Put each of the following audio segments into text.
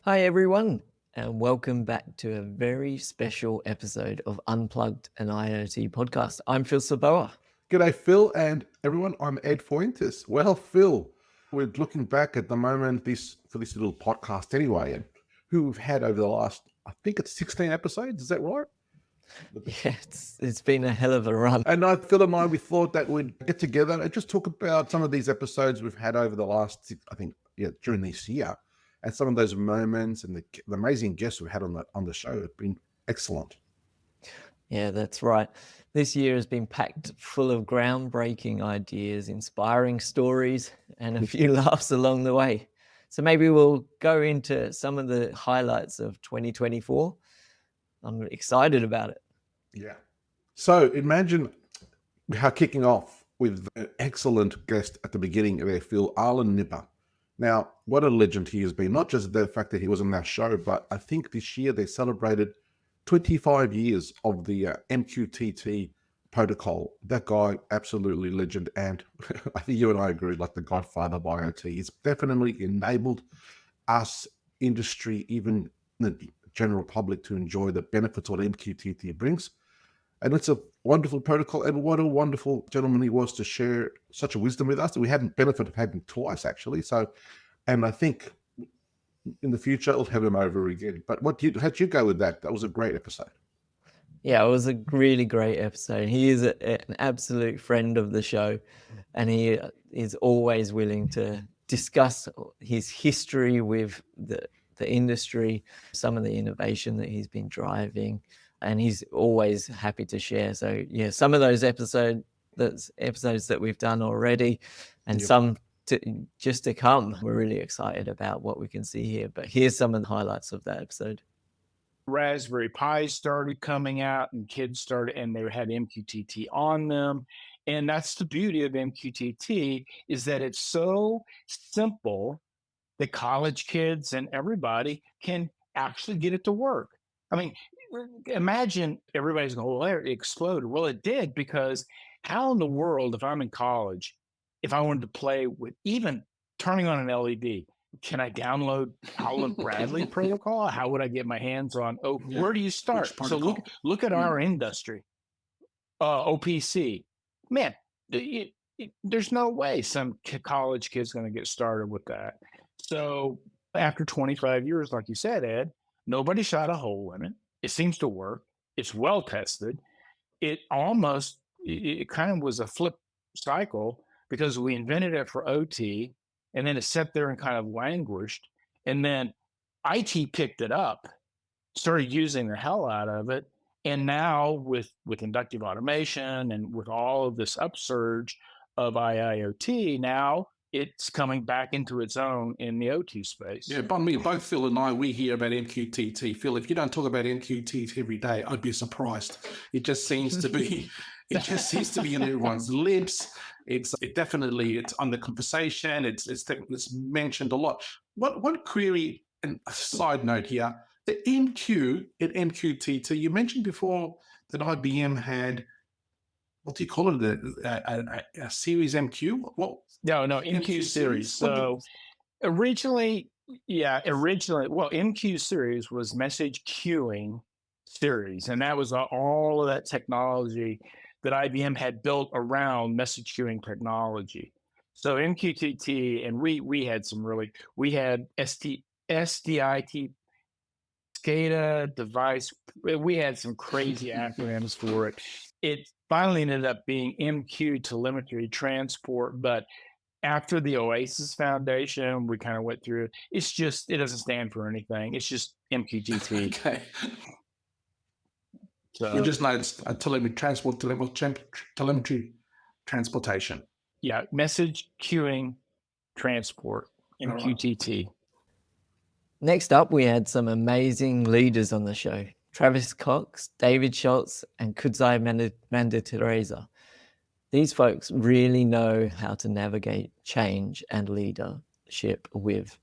Hi, everyone, and welcome back to a very special episode of Unplugged, an IIoT podcast. I'm Phil Saboa. G'day, Phil, and everyone. I'm Ed Fuentes. Well, Phil, we're looking back at the moment for this little podcast anyway, and who we've had over the last, I think it's 16 episodes. Is that right? Yeah, it's been a hell of a run. And Phil and I, we thought that we'd get together and just talk about some of these episodes we've had over the last, I think, during this year, and some of those moments and the amazing guests we had on the show have been excellent. Yeah, that's right. This year has been packed full of groundbreaking ideas, inspiring stories, and a few laughs along the way. So maybe we'll go into some of the highlights of 2024. I'm excited about it. Yeah. So imagine how kicking off with an excellent guest at the beginning there, Phil, Arlen Nipper. Now, what a legend he has been, not just the fact that he was on our show, but I think this year they celebrated 25 years of the MQTT protocol. That guy, absolutely legend. And I think you and I agree, like the godfather of IoT. It's definitely enabled us, industry, even the general public to enjoy the benefits what MQTT brings. And it's a wonderful protocol. And what a wonderful gentleman he was to share such a wisdom with us that we hadn't benefit of having twice, actually. So, and I think in the future, I'll have him over again. But how'd you go with that? That was a great episode. Yeah, it was a really great episode. He is an absolute friend of the show, and he is always willing to discuss his history with the industry, some of the innovation that he's been driving, and he's always happy to share. So yeah, some of those episodes that we've done already, and some just to come. We're really excited about what we can see here. But here's some of the highlights of that episode. Raspberry Pis started coming out and kids started, and they had MQTT on them. And that's the beauty of MQTT, is that it's so simple that college kids and everybody can actually get it to work. I mean, imagine everybody's going, well, it exploded. Well, it did, because how in the world, if I'm in college, if I wanted to play with even turning on an LED, can I download Howland Bradley protocol? How would I get my hands on? Oh, yeah. Where do you start? So look at our industry. OPC, man, there's no way some college kid's going to get started with that. So after 25 years, like you said, Ed, nobody shot a hole in it. It seems to work. It's well tested. It kind of was a flip cycle, because we invented it for OT, and then it sat there and kind of languished. And then IT picked it up, started using the hell out of it. And now with inductive automation and with all of this upsurge of IIoT, now it's coming back into its own in the OT space. Yeah, both Phil and I, we hear about MQTT. Phil, if you don't talk about MQTT every day, I'd be surprised. It just seems to be, in everyone's lips. It's on the conversation. It's mentioned a lot. One query, and a side note here, the MQ at MQTT, you mentioned before that IBM had, what do you call it? A series MQ? What? No, MQ series. So originally, MQ series was message queuing series. And that was all of that technology that IBM had built around message queuing technology. So MQTT, and we had we had SDIT, SCADA device. We had some crazy acronyms for it. It finally ended up being MQ telemetry transport, but after the Oasis Foundation, we kind of went through it. It's just, it doesn't stand for anything. It's just MQTT. Okay. So you just know it's a telemetry transportation. Yeah, message queuing transport, MQTT. Next up, we had some amazing leaders on the show. Travis Cox, David Schultz, and Kudzai Manditereaa. These folks really know how to navigate change and leadership with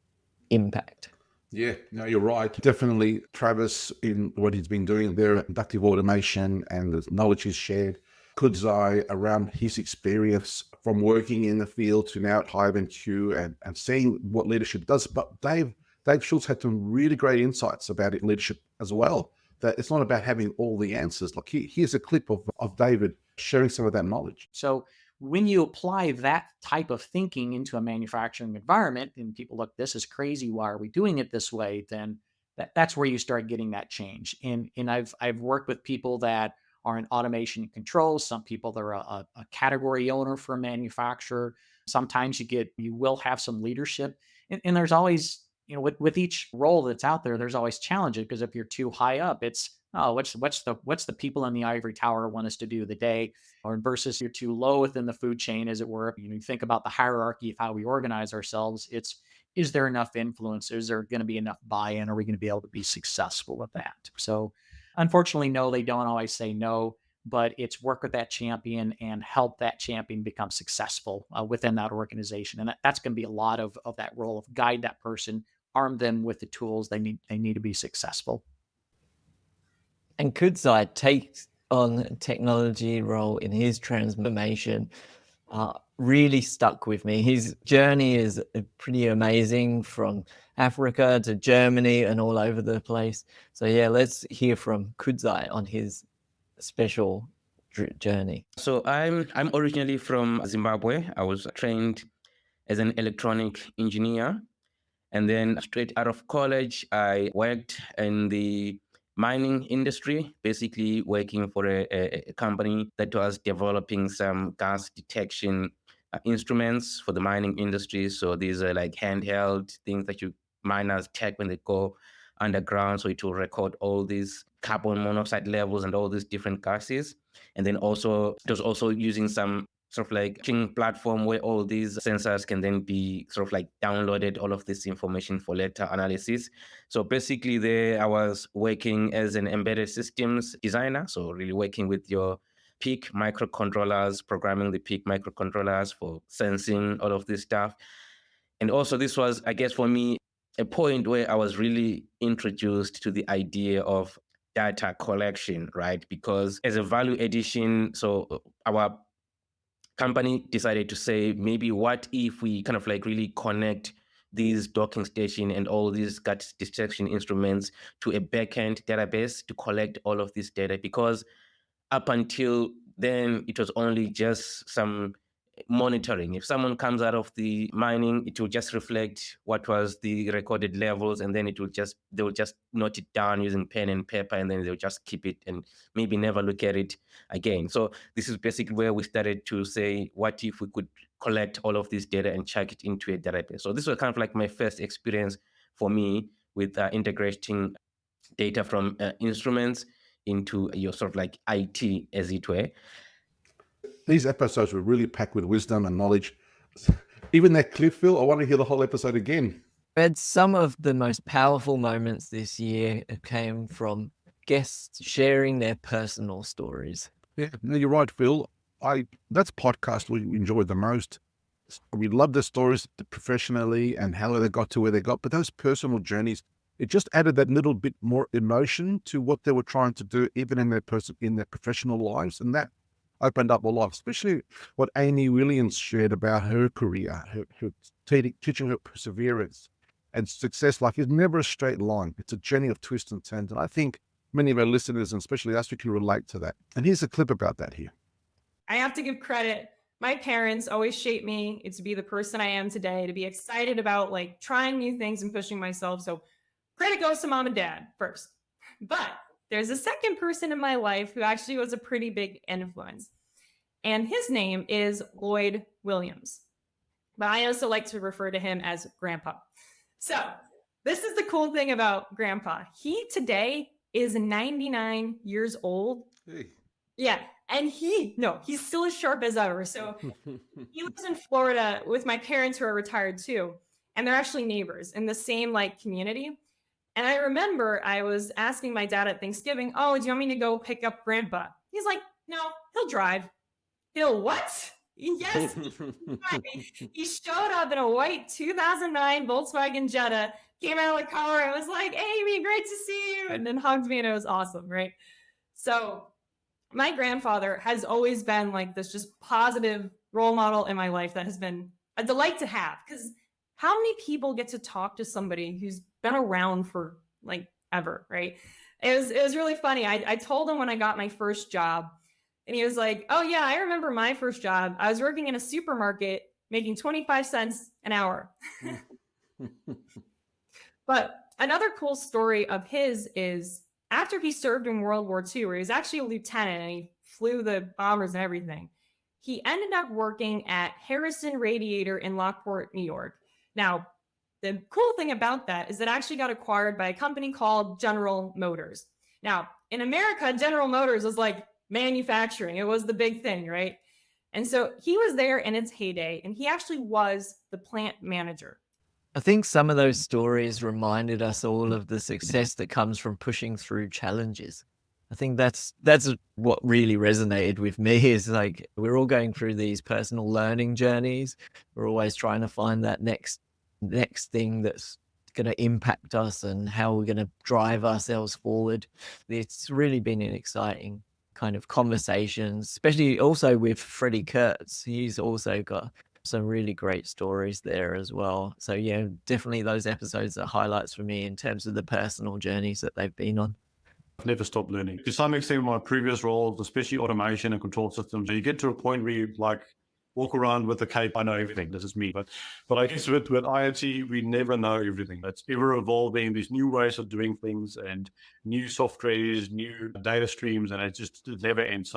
impact. Yeah, no, you're right. Definitely Travis, in what he's been doing there, inductive automation and the knowledge he's shared. Kudzai, around his experience from working in the field to now at HiveMQ and seeing what leadership does. But Dave, Dave Schultz had some really great insights about leadership as well, that it's not about having all the answers. Like here's a clip of David sharing some of that knowledge. So when you apply that type of thinking into a manufacturing environment and people look, this is crazy, why are we doing it this way? Then that's where you start getting that change. And I've worked with people that are in automation and controls. Some people that are a category owner for a manufacturer. Sometimes you will have some leadership, and there's always, with each role that's out there, there's always challenges, because if you're too high up, it's, what's the people in the ivory tower want us to do the day, or versus you're too low within the food chain, as it were. You think about the hierarchy of how we organize ourselves. Is there enough influence? Is there going to be enough buy-in? Are we going to be able to be successful with that? So unfortunately, no, they don't always say no, but it's work with that champion and help that champion become successful within that organization. And that's going to be a lot of that role of guide that person, arm them with the tools they need to be successful. And Kudzai takes on a technology role in his transformation. Really stuck with me. His journey is pretty amazing, from Africa to Germany and all over the place. So yeah, let's hear from Kudzai on his special journey. So I'm originally from Zimbabwe. I was trained as an electronic engineer, and then straight out of college, I worked in the mining industry, basically working for a company that was developing some gas detection instruments for the mining industry. So these are like handheld things that miners take when they go underground. So it will record all these carbon monoxide levels and all these different gases. And then also, it was also using some sort of like platform where all these sensors can then be sort of like downloaded, all of this information for later analysis. So basically there I was working as an embedded systems designer. So really working with your PIC microcontrollers, programming the PIC microcontrollers for sensing all of this stuff. And also this was, I guess for me, a point where I was really introduced to the idea of data collection, right? Because as a value addition, so our company decided to say, maybe what if we kind of like really connect these docking station and all these gas detection instruments to a backend database to collect all of this data? Because up until then, it was only just some monitoring. If someone comes out of the mining, it will just reflect what was the recorded levels, and then they will just note it down using pen and paper, and then they'll just keep it and maybe never look at it again. So this is basically where we started to say, what if we could collect all of this data and chuck it into a database? So this was kind of like my first experience for me with integrating data from instruments into your sort of like IT, as it were. These episodes were really packed with wisdom and knowledge. Even that clip, Phil, I want to hear the whole episode again. Read some of the most powerful moments this year came from guests sharing their personal stories. Yeah, no, you're right, Phil. That's podcast we enjoyed the most. We love the stories professionally and how they got to where they got, but those personal journeys, it just added that little bit more emotion to what they were trying to do, even in their professional lives, and that opened up a lot. Especially what Amy Williams shared about her career, her teaching her perseverance and success. Like, it's never a straight line; it's a journey of twists and turns. And I think many of our listeners, and especially us, we can relate to that. And here's a clip about that here. I have to give credit. My parents always shaped me to be the person I am today, to be excited about like trying new things and pushing myself. So credit goes to mom and dad first. But there's a second person in my life who actually was a pretty big influence. And his name is Lloyd Williams. But I also like to refer to him as Grandpa. So this is the cool thing about Grandpa. He today is 99 years old. Hey. Yeah. And he's still as sharp as ever. So he lives in Florida with my parents who are retired too. And they're actually neighbors in the same like community. And I remember I was asking my dad at Thanksgiving, oh, do you want me to go pick up Grandpa? He's like, no, he'll drive. He'll what? Yes. He showed up in a white 2009 Volkswagen Jetta, came out of the car and was like, Amy, great to see you. And then hugged me and it was awesome, right? So my grandfather has always been like this just positive role model in my life that has been a delight to have, because how many people get to talk to somebody who's been around for like ever, right? It was really funny. I told him when I got my first job, and he was like, "Oh yeah, I remember my first job. I was working in a supermarket making 25 cents an hour." But another cool story of his is after he served in World War II, where he was actually a lieutenant and he flew the bombers and everything, he ended up working at Harrison Radiator in Lockport, New York. Now, the cool thing about that is it actually got acquired by a company called General Motors. Now, in America, General Motors was like manufacturing. It was the big thing, right? And so he was there in its heyday, and he actually was the plant manager. I think some of those stories reminded us all of the success that comes from pushing through challenges. I think that's what really resonated with me is like we're all going through these personal learning journeys. We're always trying to find that next thing that's going to impact us and how we're going to drive ourselves forward. It's really been an exciting kind of conversation, especially also with Freddie Coertze. He's also got some really great stories there as well. So yeah, definitely those episodes are highlights for me in terms of the personal journeys that they've been on. I've never stopped learning. To some extent, in my previous roles, especially automation and control systems, you get to a point where you like walk around with the cape, I know everything, this is me. But I guess with IoT, we never know everything. It's ever evolving, these new ways of doing things and new softwares, new data streams, and it never ends.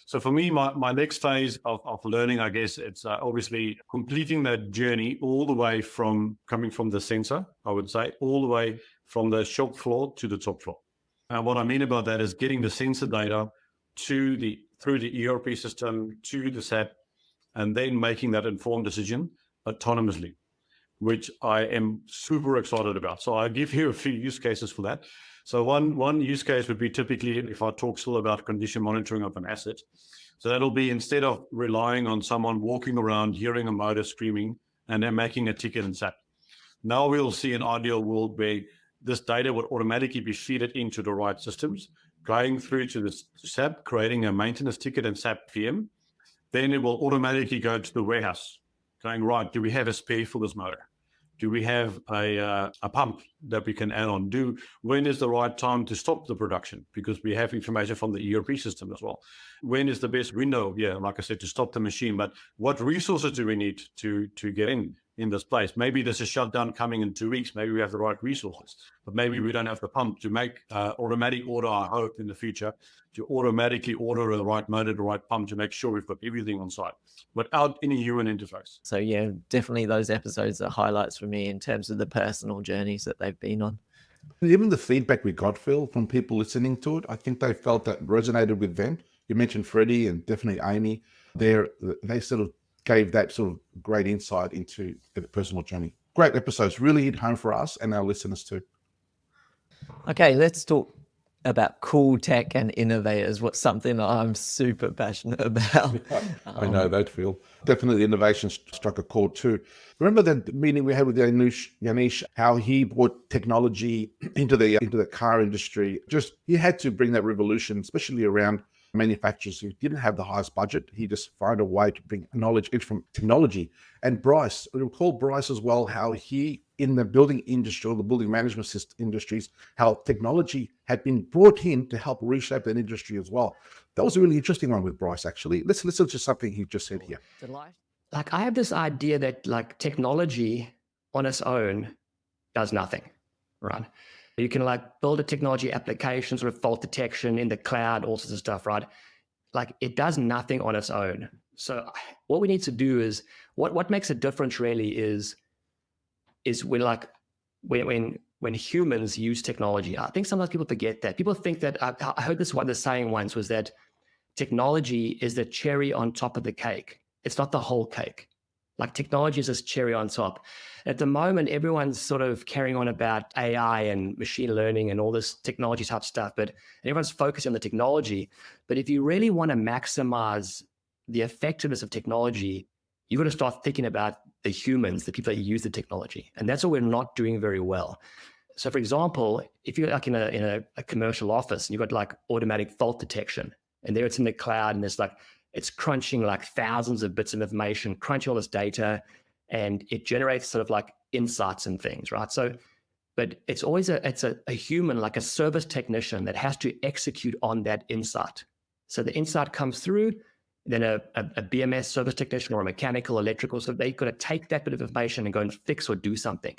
So for me, my next phase of learning, I guess, it's obviously completing that journey all the way from coming from the sensor, I would say, all the way from the shop floor to the top floor. And what I mean about that is getting the sensor data through the ERP system to the SAP, and then making that informed decision autonomously, which I am super excited about. So I'll give you a few use cases for that. So one use case would be typically, if I talk still about condition monitoring of an asset, so that'll be instead of relying on someone walking around, hearing a motor screaming, and then making a ticket in SAP. Now we'll see an ideal world where this data would automatically be fed into the right systems, going through to the SAP, creating a maintenance ticket in SAP VM. Then it will automatically go to the warehouse, going, right, do we have a spare for this motor? Do we have a pump that we can add on? When is the right time to stop the production? Because we have information from the ERP system as well. When is the best window, like I said, to stop the machine? But what resources do we need to get in this place? Maybe there's a shutdown coming in 2 weeks. Maybe we have the right resources, but maybe we don't have the pump to make automatic order. I hope in the future to automatically order the right motor, the right pump to make sure we've got everything on site without any human interface. So yeah, definitely those episodes are highlights for me in terms of the personal journeys that they've been on. Even the feedback we got, Phil, from people listening to it, I think they felt that resonated with them. You mentioned Freddie and definitely Amy. They sort of gave that sort of great insight into the personal journey. Great episodes, really hit home for us and our listeners too. Okay, let's talk about cool tech and innovators. What's something that I'm super passionate about. I know that, Phil. Definitely innovation struck a chord too. Remember that meeting we had with Yanish, how he brought technology into the car industry. Just he had to bring that revolution, especially around manufacturers who didn't have the highest budget. He just found a way to bring knowledge in from technology. And Bryce, we recall Bryce as well, how he, in the building industry or the building management industries, how technology had been brought in to help reshape that industry as well. That was a really interesting one with Bryce, actually. Let's listen to something he just said here. Like, I have this idea that like technology on its own does nothing, right? You can like build a technology application, sort of fault detection in the cloud, all sorts of stuff, right? Like it does nothing on its own. So what we need to do is what makes a difference really is when humans use technology. I think sometimes people forget that. People think that I heard this one, the saying once was that technology is the cherry on top of the cake. It's not the whole cake. Like technology is this cherry on top. At the moment, everyone's sort of carrying on about AI and machine learning and all this technology type stuff, but everyone's focused on the technology. But if you really want to maximize the effectiveness of technology, you've got to start thinking about the humans, the people that use the technology. And that's what we're not doing very well. So for example, if you're like in a commercial office and you've got like automatic fault detection, and there it's in the cloud and it's crunching like thousands of bits of information, crunching all this data, and it generates sort of like insights and things, right? So, but it's always a human, like a service technician, that has to execute on that insight. So the insight comes through, then a BMS service technician or a mechanical, electrical, so they've got to take that bit of information and go and fix or do something.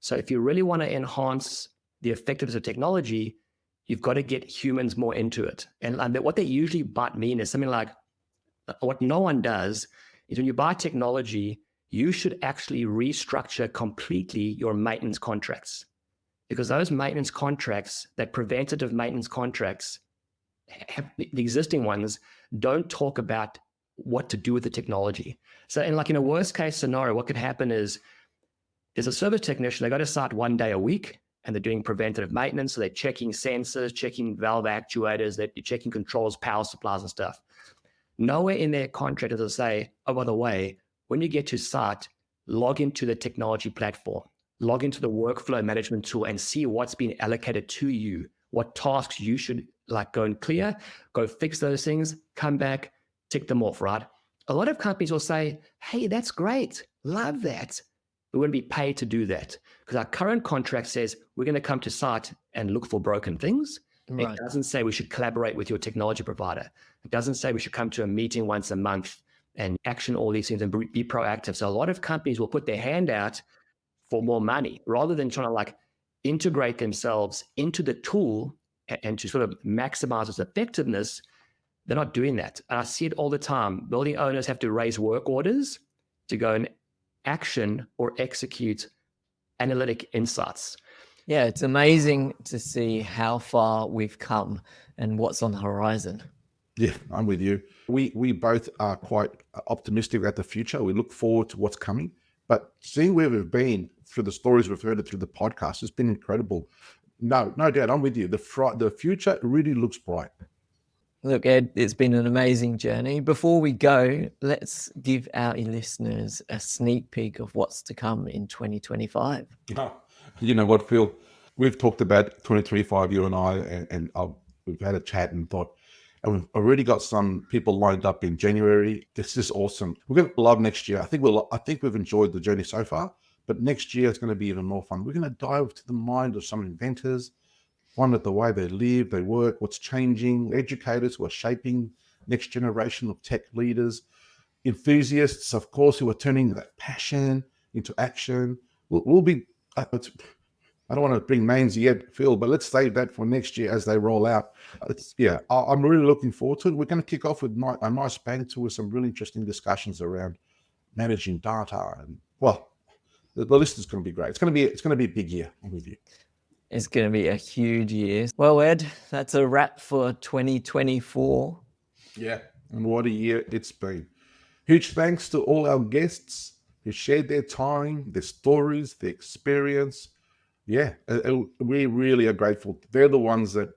So if you really want to enhance the effectiveness of technology, you've got to get humans more into it. And what they usually might mean is something like, what no one does is when you buy technology, you should actually restructure completely your maintenance contracts, because those maintenance contracts, that preventative maintenance contracts, the existing ones don't talk about what to do with the technology. So in a worst case scenario, what could happen is there's a service technician, they go to site 1 day a week and they're doing preventative maintenance. So they're checking sensors, checking valve actuators, they're checking controls, power supplies and stuff. Nowhere in their contract does it say, oh, by the way, when you get to site, log into the technology platform, log into the workflow management tool and see what's been allocated to you, what tasks you should go and clear, go fix those things, come back, tick them off, right? A lot of companies will say, hey, that's great, love that. We wouldn't be paid to do that because our current contract says we're going to come to site and look for broken things. Right. It doesn't say we should collaborate with your technology provider. It doesn't say we should come to a meeting once a month and action all these things and be proactive. So a lot of companies will put their hand out for more money rather than trying to integrate themselves into the tool and to sort of maximize its effectiveness. They're not doing that. And I see it all the time. Building owners have to raise work orders to go and action or execute analytic insights. Yeah, it's amazing to see how far we've come and what's on the horizon. Yeah, I'm with you. We both are quite optimistic about the future. We look forward to what's coming. But seeing where we've been through the stories we've heard through the podcast has been incredible. No doubt, I'm with you. The future really looks bright. Look, Ed, it's been an amazing journey. Before we go, let's give our listeners a sneak peek of what's to come in 2025. You know what, Phil? We've talked about 2025, you and I, and we've had a chat and thought, and we've already got some people lined up in January. This is awesome. We're going to love next year. I think we've enjoyed the journey so far, but next year it's going to be even more fun. We're going to dive to the mind of some inventors, find out the way they live, they work, what's changing, educators who are shaping next generation of tech leaders, enthusiasts, of course, who are turning that passion into action. We'll be, I don't want to bring names yet, Phil, but let's save that for next year as they roll out. I'm really looking forward to it. We're going to kick off with a nice bang with some really interesting discussions around managing data, and the list is going to be great. It's going to be a big year. I'm with you. It's going to be a huge year. Well, Ed, that's a wrap for 2024. Yeah, and what a year it's been. Huge thanks to all our guests who shared their time, their stories, their experience. Yeah, we really are grateful. They're the ones that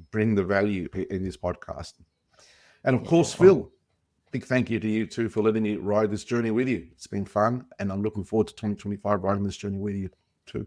bring the value in this podcast. And of course, Phil, big thank you to you too for letting me ride this journey with you. It's been fun, and I'm looking forward to 2025 riding this journey with you too.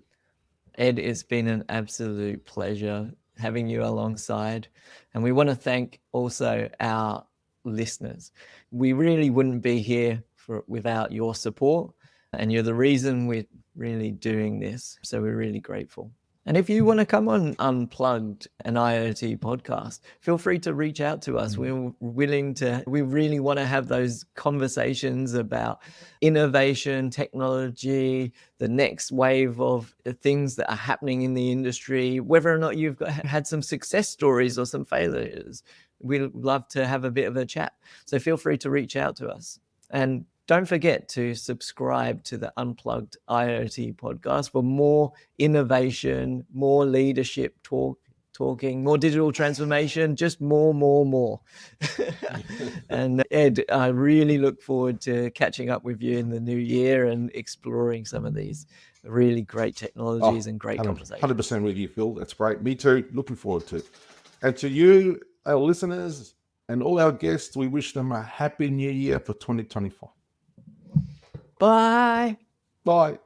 Ed, it's been an absolute pleasure having you alongside. And we want to thank also our listeners. We really wouldn't be here without your support. And you're the reason we're really doing this. So we're really grateful. And if you want to come on Unplugged, an IoT podcast, feel free to reach out to us. We're willing to, we really want to have those conversations about innovation, technology, the next wave of things that are happening in the industry, whether or not you've had some success stories or some failures. We'd love to have a bit of a chat. So feel free to reach out to us. And don't forget to subscribe to the Unplugged IoT podcast for more innovation, more leadership talking, more digital transformation, just more. And Ed, I really look forward to catching up with you in the new year and exploring some of these really great technologies and great conversations. 100% with you, Phil. That's great. Me too. Looking forward to it. And to you, our listeners, and all our guests, we wish them a happy new year for 2024. Bye. Bye.